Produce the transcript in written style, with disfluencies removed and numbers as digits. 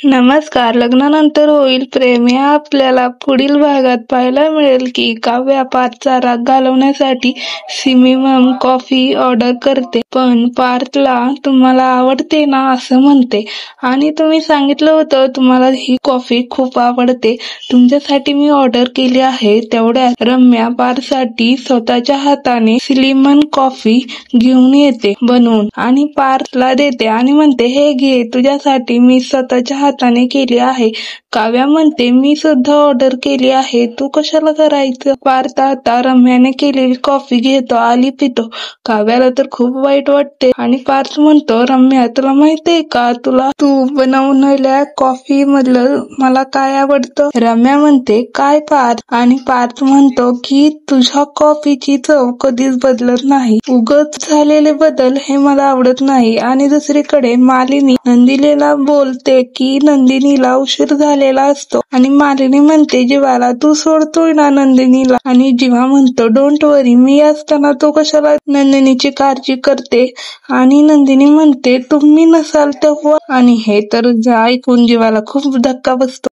नमस्कार. लग्नानंतर होईल प्रेम या आपल्याला पुढील भागात पाहायला मिळेल की काव्या पार्थचा राग घालवण्यासाठी सिमिमम कॉफी ऑर्डर करते, पण पार्थला तुम्हाला आवडते ना असं म्हणते आणि तुम्ही सांगितलं होतं तुम्हाला ही कॉफी खूप आवडते, तुमच्यासाठी मी ऑर्डर केली आहे. तेवढ्यात रम्या पार्थसाठी स्वतःच्या हाताने सिलिमन कॉफी घेऊन येते बनवून आणि पार्थला देते आणि म्हणते, हे घे, तुझ्यासाठी मी स्वतःच्या हाताने केली आहे. काव्या म्हणते, मी सुद्धा ऑर्डर केली आहे, तू कशाला करायचं. पार्थ आता रम्याने केलेली कॉफी घेतो आणि पितो. काव्याला तर खूप वाईट वाटते आणि पार्थ म्हणतो, रम्या, तुला माहितीये का तू बनवलेल्या कॉफी मधलं मला काय आवडतं. रम्या म्हणते, काय पार्थ. आणि पार्थ म्हणतो की तुझ्या कॉफीची चव कधीच बदलत नाही, उगाच झालेले बदल हे मला आवडत नाही. आणि दुसरीकडे मालिनी नंदिनीला बोलते की नंदिनीला उशीर झालेला असतो आणि मालिनी म्हणते जीवाला, तू सोडतोय ना नंदिनीला. आणि जीवा म्हणतो, डोंट वरी, मी असताना तो कशाला नंदिनीची काळजी करते. आणि नंदिनी म्हणते, तुम्ही नसाल तेव्हा. आणि हे तर ऐकून जीवाला खूप धक्का बसतो.